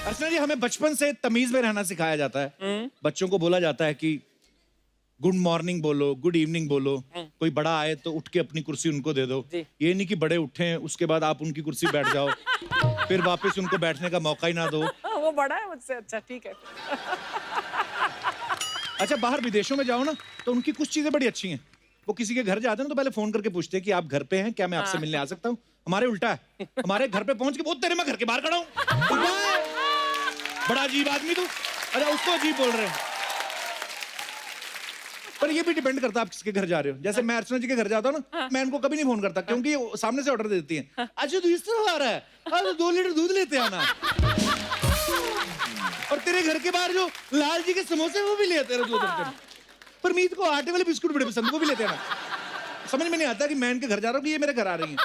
अर्चना जी, हमें बचपन से तमीज में रहना सिखाया जाता है। बच्चों को बोला जाता है कि गुड मॉर्निंग बोलो, गुड इवनिंग बोलो। कोई बड़ा आए तो उठ के अपनी कुर्सी उनको दे दो। ये नहीं कि बड़े उठे उसके बाद आप उनकी कुर्सी बैठ जाओ, फिर वापस उनको बैठने का मौका ही ना दो। वो बड़ा है मुझसे। अच्छा ठीक है। अच्छा, बाहर विदेशों में जाओ ना तो उनकी कुछ चीजें बड़ी अच्छी हैं। वो किसी के घर जाते हैं तो पहले फोन करके पूछते हैं कि आप घर पे हैं, क्या मैं आपसे मिलने आ सकता हूँ। हमारे उल्टा है, हमारे घर पे पहुंच के वो तेरे मैं घर के बाहर खड़ा हूँ। बड़ा अजीब आदमी तू। अच्छा, उसको अजीब बोल रहे हैं। पर ये भी डिपेंड करता है आप किसके घर जा रहे हो। जैसे मैं अर्चना जी के घर जाता हूँ ना, मैं उनको कभी नहीं फोन करता क्योंकि वो सामने से ऑर्डर दे देती हैं। अच्छा तो इस तरह आ रहा है, तो 2 लीटर दूध लेते आना। और तेरे घर के बाहर जो लाल जी के समोसे वो भी लेते हैं 2 दर्जन। पर मीत को आटे वाले बिस्कुट बड़े पसंद, वो भी लेते हैं ना। समझ में नहीं आता कि मैं इनके घर जा रहा हूँ कि ये मेरे घर आ रही हैं।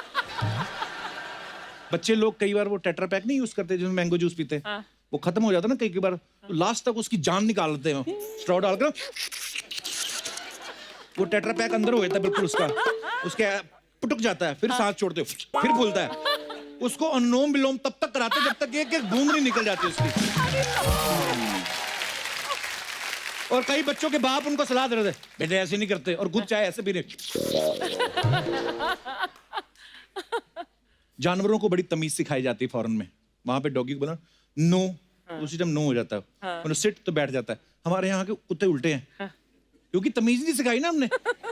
बच्चे लोग कई बार वो टेट्रा पैक नहीं यूज करते जिसमें मैंगो जूस पीते हैं, वो खत्म हो जाता है ना कई बार, तो लास्ट तक उसकी जान निकाल लेते हैं स्ट्रॉ डालकर। वो टेट्रा पैक अंदर हो जाता है बिल्कुल उसका, उसके पुटक जाता है, फिर सांस छोड़ते हो, फिर खुलता है। उसको अनुलोम विलोम तब तक कराते जब तक एक एक बूंद नहीं निकल जाती उसकी। और कई बच्चों के बाप उनको सलाह दे रहे थे, बेटे ऐसे नहीं करते, और खुद चाहे ऐसे भी नहीं। जानवरों को बड़ी तमीज सिखाई जाती है फॉरेन में। वहां पे डॉगी को बोला नो, उसी टाइम नो हो जाता है। सिट तो बैठ जाता है। हमारे यहाँ के कुत्ते उल्टे हैं, क्योंकि तमीज नहीं सिखाई ना हमने।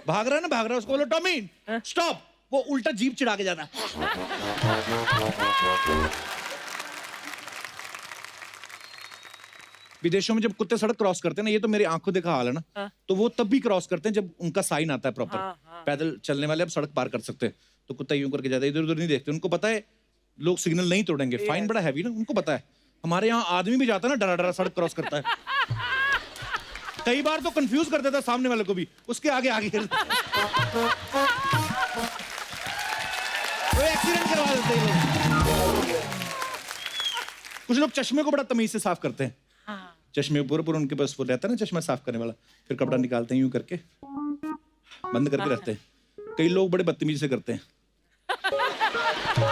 भाग रहा है ना, भाग रहा है, उसको बोलो टॉमी स्टॉप, वो उल्टा जीप चिढ़ा के जाता है। विदेशों में जब कुत्ते सड़क क्रॉस करते हैं ना, ये तो मेरी आंखों देखा हाल है ना, तो वो तब भी क्रॉस करते हैं जब उनका साइन आता है प्रॉपर। पैदल चलने वाले अब सड़क पार कर सकते हैं, तो कुत्ता यूं करके जाता है, इधर उधर नहीं देखते। उनको पता है लोग सिग्नल नहीं तोड़ेंगे, फाइन बड़ा हैवी ना, उनको पता है। हमारे यहाँ आदमी भी जाता है ना, डरा डरा सड़क क्रॉस करता है। कई बार तो कंफ्यूज कर देता है सामने वाले को भी, उसके आगे आगे वो एक्सीडेंट करवा देते हैं। कुछ लोग चश्मे को बड़ा तमीज से साफ करते हैं। चश्मे पूरा उनके पास वो रहता है ना चश्मा साफ करने वाला, फिर कपड़ा निकालते हैं यूं करके, बंद करके रखते हैं। कई लोग बड़े बदतमीजी से करते हैं,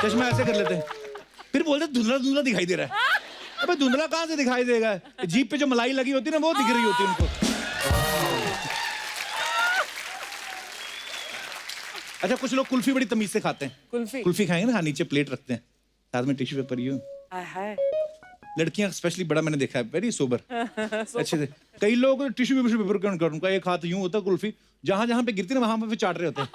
चश्मा ऐसे कर लेते हैं, फिर बोलते धुंधला धुंधला दिखाई दे रहा है। अबे धुंधला कहां से दिखाई देगा, जीप पे जो मलाई लगी होती है ना, वो दिख रही होती है उनको। अच्छा, कुछ लोग कुल्फी बड़ी तमीज से खाते हैं। कुल्फी खाएंगे ना, नीचे प्लेट रखते हैं, साथ में टिश्यू पेपर यूं। लड़कियां स्पेशली बड़ा मैंने देखा है, वेरी सोबर, अच्छे से। कई लोग टिश्यू पेपर का उनका एक हाथ यूं होता है, कुल्फी जहां जहां पे गिरती ना वहां पे चाट रहे होते हैं।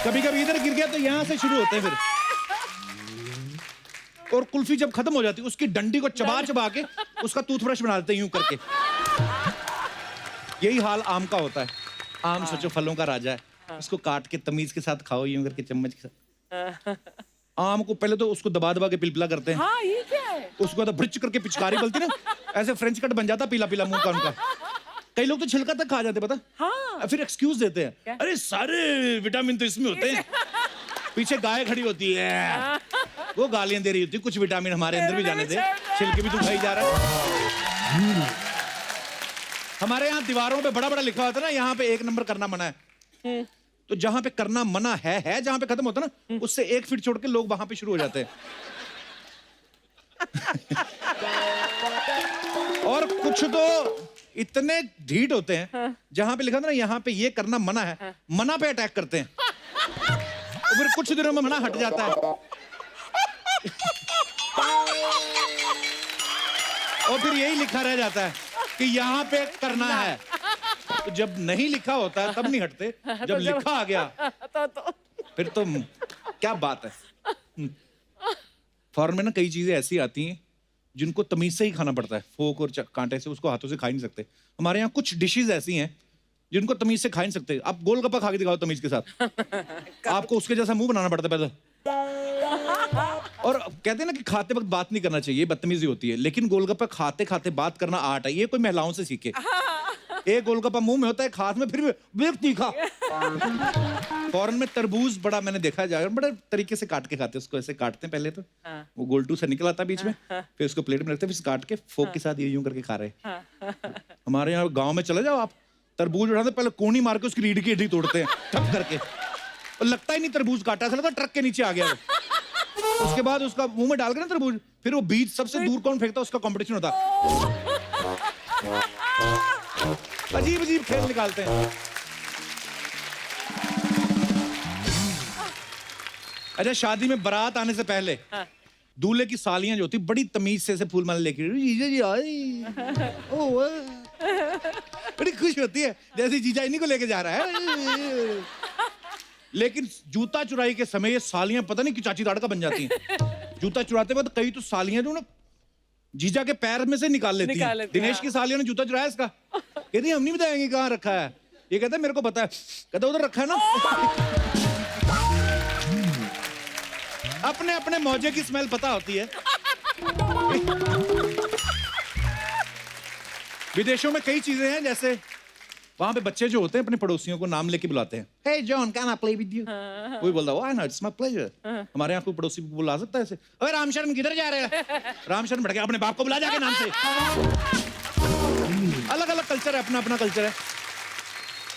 कभी कभी इधर गिर गया तो यहां से शुरू होते हैं फिर। और कुल्फी जब खत्म हो जाती है, उसकी डंडी को चबा चबा के उसका टूथब्रश बना देते हैं यूं करके। यही हाल आम का होता है। आम सोचो फलों का राजा है, उसको काट के तमीज के साथ खाओ यूं करके चम्मच के साथ। आम को पहले तो उसको दबा दबा के पिलपिला करते हैं। हाँ, ये क्या है? उसको बाद ब्रिच करके पिचकारी बोलती ना, ऐसे फ्रेंच कट बन जाता पीला पीला मुंह का उनका। कई लोग तो छिलका तक खा जाते, पता? हाँ। फिर एक्सक्यूज देते हैं, क्या? अरे सारे विटामिन तो इसमें होते हैं। पीछे गाय खड़ी होती है, वो गालियां दे रही होती है, कुछ विटामिन हमारे अंदर भी जाने दे, छिलके भी तू खाई जा रहा है। हमारे यहाँ दीवारों पे बड़ा बड़ा लिखा होता है ना, यहाँ पे 1 नंबर करना मना है। तो जहां पे करना मना है जहां पे खत्म होता है ना, उससे 1 फीट छोड़ के लोग वहां पे शुरू हो जाते हैं। और कुछ तो इतने ढीठ होते हैं, जहां पे लिखा था ना यहाँ पे ये करना मना है, मना पे अटैक करते हैं। और फिर कुछ दिनों में मना हट जाता है, और फिर यही लिखा रह जाता है कि यहाँ पे करना है। तो जब नहीं लिखा होता है तब नहीं हटते, जब लिखा आ गया तो फिर तो क्या बात है। फॉरेन में ना कई चीजें ऐसी आती हैं जिनको तमीज से ही खाना पड़ता है, फोक और कांटे से, उसको हाथों से खा ही नहीं सकते। हमारे यहाँ कुछ डिशेज ऐसी हैं जिनको तमीज से खा ही नहीं सकते। आप गोलगप्पा खा के दिखाओ तमीज के साथ, आपको उसके जैसा मुंह बनाना पड़ता है पहले। और कहते हैं ना कि खाते वक्त बात नहीं करना चाहिए, बदतमीजी होती है, लेकिन गोलगप्पा खाते खाते बात करना आर्ट है, ये कोई महिलाओं से सीखे। एक गोलगप्पा मुंह में होता है, हाथ में फिर भी तीखा। फॉरेन में तरबूज बड़ा मैंने देखा जाए, बड़े तरीके से काट के खाते हैं उसको। ऐसे काटते हैं पहले तो वो गोलटू से निकल आता बीच में, फिर उसको प्लेट में रखते हैं, फिर काट के फोक के साथ यूं करके खा रहे हैं। हमारे यहाँ गाँव में चले जाओ आप, तरबूज उठाते पहले कोनी मार के उसकी रीढ़ की हड्डी तोड़ते हैं ठप करके, और लगता ही नहीं तरबूज काटा, ऐसा लगता ट्रक के नीचे आ गया। उसके बाद उसका मुंह में डाल के ना तरबूज, फिर वो बीज सबसे दूर कौन फेंकता उसका कंपटीशन होता। अजीब अजीब खेल निकालते हैं। अच्छा, शादी में बारात आने से पहले दूल्हे की सालियां जो होती बड़ी तमीज से ऐसे फूल माला लेके जीजा जी आए, ओ वाह, बड़ी खुश होती है जैसे जीजा इन्हीं को लेके जा रहा है। लेकिन जूता चुराई के समय ये सालियां पता नहीं क्यों चाची ताड़का बन जाती हैं। जूता चुराते वक्त कई तो सालियां जो ना जीजा के पैर में से निकाल लेती हैं। दिनेश की सालियों ने जूता चुराया इसका, कहती हम नहीं बताएंगे कहाँ रखा है। ये कहता है मेरे को पता है, कहता उधर रखा है ना। अपने अपने मौजे की स्मेल पता होती है। विदेशों में कई चीजें हैं, जैसे वहां पे बच्चे जो होते हैं अपने पड़ोसियों को नाम लेके बुलाते हैं। Hey John, can I play with you? कोई बोलता है, why not? It's my pleasure. हमारे यहाँ कोई पड़ोसी बुला सकता है ऐसे, अबे रामशरण किधर जा रहे हैं? रामशरण भड़के अपने बाप को बुला जाके नाम से। अलग अलग कल्चर है, अपना अपना कल्चर है।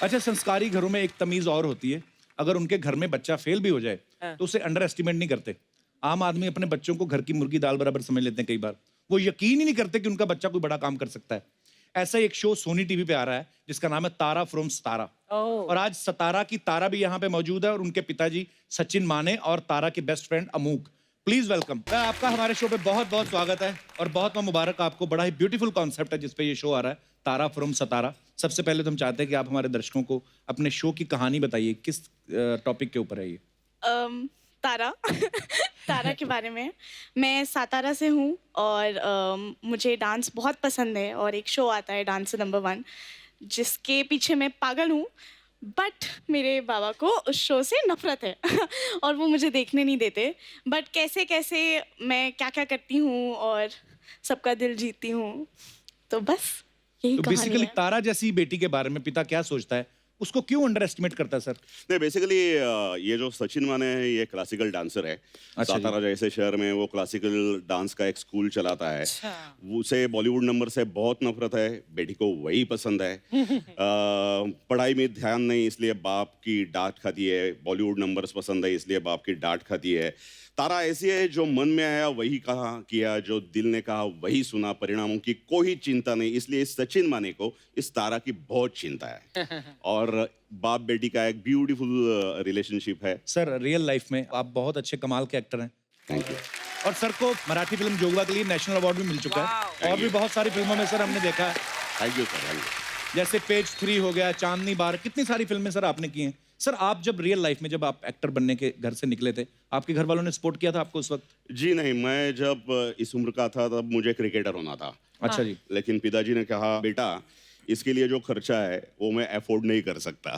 अच्छा, संस्कारी घरों में एक तमीज और होती है, अगर उनके घर में बच्चा फेल भी हो जाए तो उसे अंडर एस्टिमेट नहीं करते। आम आदमी अपने बच्चों को घर की मुर्गी दाल बराबर समझ लेते हैं। कई बार वो यकीन ही नहीं करते कि उनका बच्चा कोई बड़ा काम कर सकता है। ऐसा एक शो सोनी टीवी पे आ रहा है जिसका नाम है तारा फ्रॉम सतारा। और आज सतारा की तारा भी यहाँ पे मौजूद है और उनके पिताजी सचिन माने और तारा के बेस्ट फ्रेंड अमूक। Please welcome. आपका हमारे शो पे बहुत बहुत स्वागत है और बहुत बहुत मुबारक आपको। बड़ा ही ब्यूटीफुल कॉन्सेप्ट है जिसपे ये शो आ रहा है, तारा फ्रॉम सतारा। सबसे पहले तो हम चाहते हैं कि आप हमारे दर्शकों को अपने शो की कहानी बताइए, किस टॉपिक के ऊपर है ये? तारा तारा के बारे में। मैं सातारा से हूँ और मुझे डांस बहुत पसंद है और एक शो आता है डांसर नंबर 1 जिसके पीछे मैं पागल हूँ। बट मेरे बाबा को उस शो से नफरत है और वो मुझे देखने नहीं देते। बट कैसे कैसे मैं क्या क्या करती हूँ और सबका दिल जीतती हूँ, तो बस यही तो कहानी बेसिकली है। तारा जैसी बेटी के बारे में पिता क्या सोचता है, उसको क्यों अंडर एस्टिमेट करता है सर? नहीं, बेसिकली ये जो सचिन माने है ये क्लासिकल डांसर है। अच्छा जी। सातारा जैसे शहर में वो क्लासिकल डांस का एक स्कूल चलाता है। उसे बॉलीवुड नंबर से बहुत नफरत है, बेटी को वही पसंद है। पढ़ाई में ध्यान नहीं इसलिए बाप की डांट खाती है, बॉलीवुड नंबर्स पसंद है इसलिए बाप की डांट खाती है। तारा ऐसी है जो मन में आया वही कहा किया, जो दिल ने कहा वही सुना, परिणामों की कोई चिंता नहीं। इसलिए सचिन माने को इस तारा की बहुत चिंता है और बाप बेटी का एक ब्यूटीफुल रिलेशनशिप है। सर, रियल लाइफ में आप बहुत अच्छे कमाल के एक्टर हैं। Thank you. और सर को मराठी फिल्म जोगवा के लिए नेशनल अवार्ड भी मिल चुका है और भी बहुत सारी फिल्मों में सर हमने देखा है, thank you sir, thank you. जैसे पेज 3 हो गया, चांदनी बार, कितनी सारी फिल्में सर आपने की हैं। सर, आप जब रियल लाइफ में जब आप एक्टर बनने के घर से निकले थे, आपके घर वालों ने सपोर्ट किया था आपको उस वक्त? जी नहीं, मैं जब इस उम्र का था तब मुझे क्रिकेटर होना था। अच्छा जी। लेकिन पिताजी ने कहा बेटा इसके लिए जो खर्चा है वो मैं अफोर्ड नहीं कर सकता।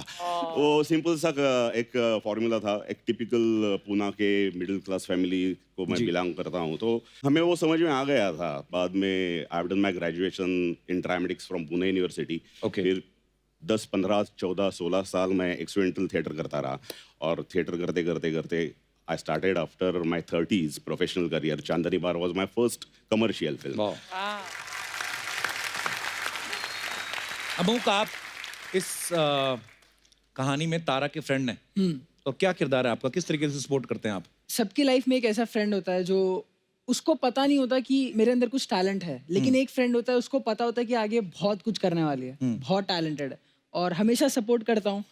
वो सिंपल सा एक फॉर्मूला था। एक टिपिकल पुणे के मिडिल क्लास फैमिली को मैं बिलोंग करता हूँ, तो हमें वो समझ में आ गया था। बाद में I have done my graduation in dramatics from Pune university. Okay. फिर 10, 15, 14, 16 साल मैं एक्सपेरिमेंटल थिएटर करता रहा और थिएटर करते करते करते I started after my 30s professional career. Chandani Bar was my first commercial film. वाह। अमूक, आप इस कहानी में तारा के फ्रेंड हैं, तो क्या किरदार है आपका, किस तरीके से सपोर्ट करते हैं आप? सबकी लाइफ में एक ऐसा फ्रेंड होता है जो उसको पता नहीं होता कि मेरे अंदर कुछ टैलेंट है, लेकिन एक फ्रेंड होता है उसको पता होता है कि आगे बहुत कुछ करने वाली है, बहुत टैलेंटेड है और हमेशा सपोर्ट करता हूँ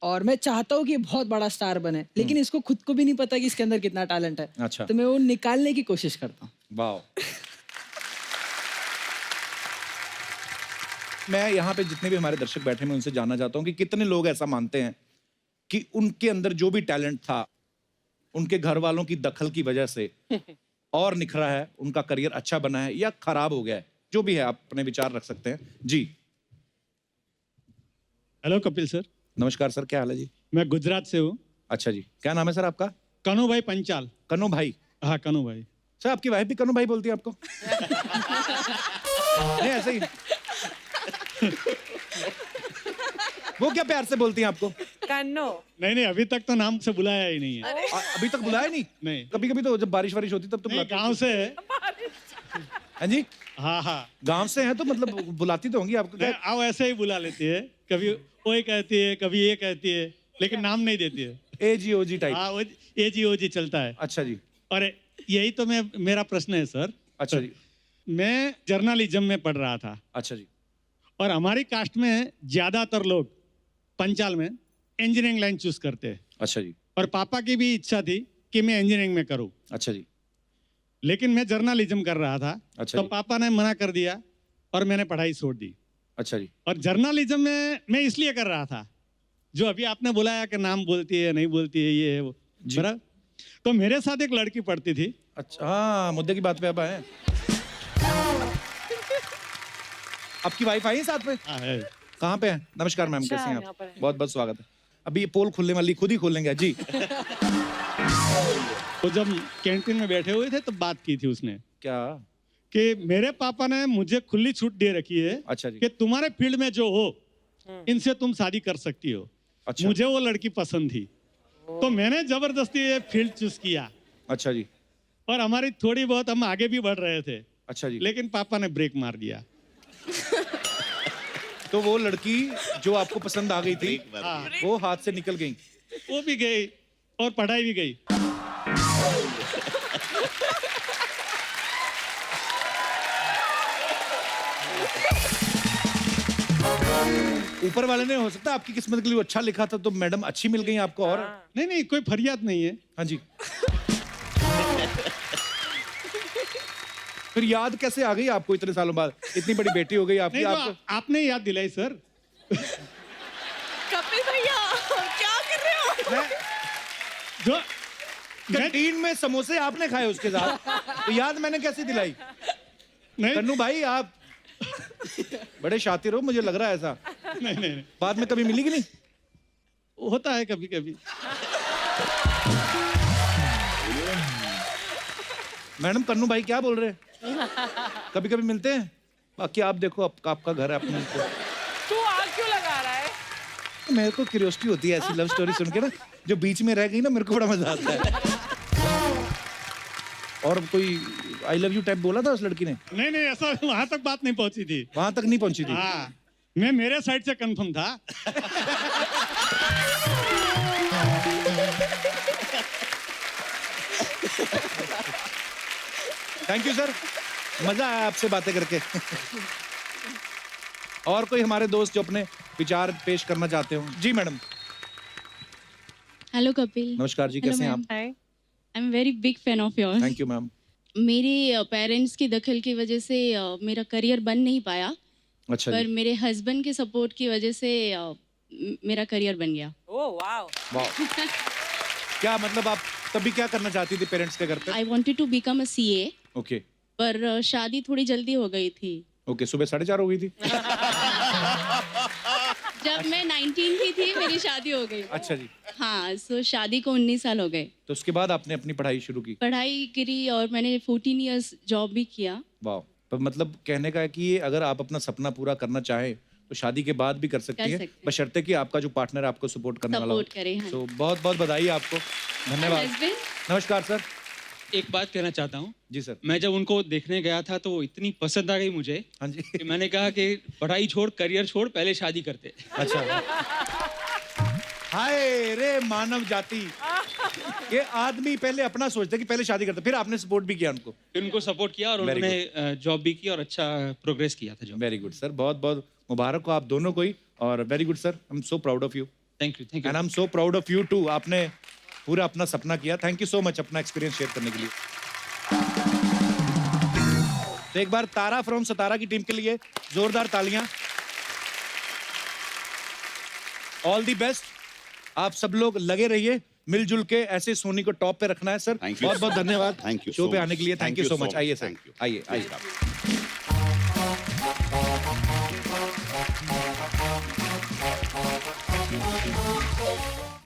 और मैं चाहता हूँ कि ये बहुत बड़ा स्टार बने, लेकिन इसको खुद को भी नहीं पता कि इसके अंदर कितना टैलेंट है। अच्छा। तो मैं वो निकालने की कोशिश करता हूँ। वाह। मैं यहाँ पे जितने भी हमारे दर्शक बैठे हैं मैं उनसे जानना चाहता हूँ कि कितने लोग ऐसा मानते हैं कि उनके अंदर जो भी टैलेंट था उनके घर वालों की दखल की वजह से और निखरा है, उनका करियर अच्छा बना है या खराब हो गया है। जो भी है आप अपने विचार रख सकते हैं जी। Hello Kapil sir. नमस्कार सर, क्या हाल है जी? मैं गुजरात से हूँ। अच्छा जी, क्या नाम है सर आपका? कनु भाई पंचाल। कनु भाई? हाँ कनु भाई। सर आपकी वाइफ भी कनु भाई बोलती है आपको? नहीं ऐसे ही। वो क्या प्यार से बोलती हैं आपको? कन्नो। नहीं अभी तक तो नाम से बुलाया ही नहीं है। अभी तक बुलाया नहीं? नहीं। कभी कभी तो जब बारिश वारिश होती तब तो नहीं, बुलाते हैं। गांव से है। हाँ जी, हाँ गांव से हैं तो मतलब बुलाती तो होंगी आपको? नहीं, आओ ऐसे ही बुला लेती है, कभी वो ही कहती है कभी ये कहती है, लेकिन नाम नहीं देती है। AG OG type? हाँ, वो AG OG चलता है। अच्छा जी। और यही तो मेरा प्रश्न है सर। अच्छा जी। मैं जर्नलिज्म में पढ़ रहा था अच्छा जी। और हमारी कास्ट में ज्यादातर लोग पंचाल में इंजीनियरिंग लाइन चूज करते हैं अच्छा जी। और पापा की भी इच्छा थी कि मैं इंजीनियरिंग में करूं, अच्छा जी। लेकिन मैं जर्नलिज्म कर रहा था। अच्छा तो जी। पापा ने मना कर दिया और मैंने पढ़ाई छोड़ दी। अच्छा जी। और जर्नलिज्म में मैं इसलिए कर रहा था, जो अभी आपने बुलाया कि नाम बोलती है नहीं बोलती है ये है वो, जी। बराबर। तो मेरे साथ एक लड़की पढ़ती थी। अच्छा, हाँ, मुद्दे की बात पे अब आए। आपकी वाइफ आई है साथ में? हाँ, है। कहाँ पे है? नमस्कार मैम, अच्छा, कैसे हैं यहाँ पर आप? है। बहुत बहुत स्वागत है। अभी ये पोल खुलने वाली, खुद ही खोलेंगे जी। तो जब कैंटीन में बैठे हुए थे तो बात की थी उसने क्या? कि मेरे पापा ने मुझे खुली छूट दे रखी है अच्छा जी। कि तुम्हारे फील्ड में जो हो इनसे तुम शादी कर सकती हो। अच्छा। मुझे वो लड़की पसंद थी तो मैंने जबरदस्ती ये फील्ड चूज किया अच्छा जी। और हमारी थोड़ी बहुत हम आगे भी बढ़ रहे थे, अच्छा जी। लेकिन पापा ने ब्रेक मार दिया। तो वो लड़की जो आपको पसंद आ गई थी, हाँ, वो हाथ से निकल गई। वो भी गई और पढ़ाई भी गई। ऊपर वाले ने, हो सकता है आपकी किस्मत के लिए वो अच्छा लिखा था तो मैडम अच्छी मिल गई आपको। और नहीं नहीं, कोई फरियाद नहीं है। हाँ जी। फिर याद कैसे आ गई आपको इतने सालों बाद? इतनी बड़ी बेटी हो गई आपकी। नहीं तो आपको आपने याद दिलाई सर। कपिल भैया क्या कर रहे हो? मैं जो मैं- कैंटीन में समोसे आपने खाए उसके साथ, तो याद मैंने कैसे दिलाई? नहीं कन्नू भाई आप बड़े शातिर हो, मुझे लग रहा है ऐसा। नहीं नहीं नहीं, बाद में कभी मिली कि नहीं? होता है कभी कभी। मैडम कन्नू भाई क्या बोल रहे हैं? कभी कभी मिलते हैं। बाकी आप देखो, आपका घर है अपने को। तू आग क्यों लगा रहा है? मेरे को क्यूरियोसिटी होती है ऐसी लव स्टोरी सुन के ना, जो बीच में रह गई ना, मेरे को बड़ा मजा आता है। और कोई आई लव यू टाइप बोला था उस लड़की ने? नहीं नहीं, ऐसा वहां तक बात नहीं पहुंची थी। वहां तक नहीं पहुंची थी। हाँ, मैं मेरे साइड से कंफर्म था। थैंक यू सर, मजा आया आपसे बातें करके। और कोई हमारे दोस्त जो अपने विचार पेश करना चाहते हो? जी मैडम। हेलो कपिल, नमस्कार जी, कैसे हैं आप? Hi. I am very big fan of yours. Thank you ma'am. मेरे पेरेंट्स की दखल की वजह से मेरा करियर बन नहीं पाया, अच्छा पर जी। मेरे हस्बैंड के सपोर्ट की वजह से मेरा करियर बन गया। Oh wow. वाह। क्या मतलब आप तभी क्या करना चाहती थी पेरेंट्स के घर पे? I wanted to become a CA, okay पर शादी थोड़ी जल्दी हो गई थी। ओके, सुबह 4:30 हो गई थी। जब मैं 19 की थी मेरी शादी हो गई। अच्छा जी। हाँ, सो शादी को 19 साल हो गए। तो उसके बाद आपने अपनी पढ़ाई शुरू की? पढ़ाई करी और मैंने 14 इयर्स जॉब भी किया। वाह। पर मतलब कहने का है कि ये अगर आप अपना सपना पूरा करना चाहें तो शादी के बाद भी कर सकती कर है, सकते हैं। बशर्ते कि आपका जो पार्टनर है आपको सपोर्ट करने वाला हो। सपोर्ट करे, हाँ। तो बहुत बहुत बधाई आपको, धन्यवाद। हस्बैंड नमस्कार सर। एक बात कहना चाहता हूँ। जी सर। मैं जब उनको देखने गया था तो वो इतनी पसंद आ गई मुझे हाँ जी। कि मैंने कहा कि पढ़ाई छोड़, करियर छोड़, पहले शादी करते। अच्छा। हाय रे मानव जाति, ये आदमी पहले अपना सोचता है कि पहले शादी करता, फिर आपने सपोर्ट भी किया उनको। फिर उनको सपोर्ट किया और Very उन्होंने जॉब भी की और अच्छा प्रोग्रेस किया था जॉब। वेरी गुड सर, बहुत बहुत मुबारक हो आप दोनों को ही। और very good sir, I am so proud of you thank you and I am so proud of you too. आपने पूरा अपना सपना किया। थैंक यू सो मच अपना एक्सपीरियंस शेयर करने के लिए। तो एक बार तारा फ्रॉम सतारा की टीम के लिए जोरदार तालियां। All the best. आप सब लोग लगे रहिए, मिलजुल के ऐसे सोनी को टॉप पे रखना है सर। Thank you, बहुत बहुत sir. धन्यवाद Thank you शो so पे much. आने के लिए। Thank Thank you you so so much. much. आइए सर, Thank you. आइए आइए।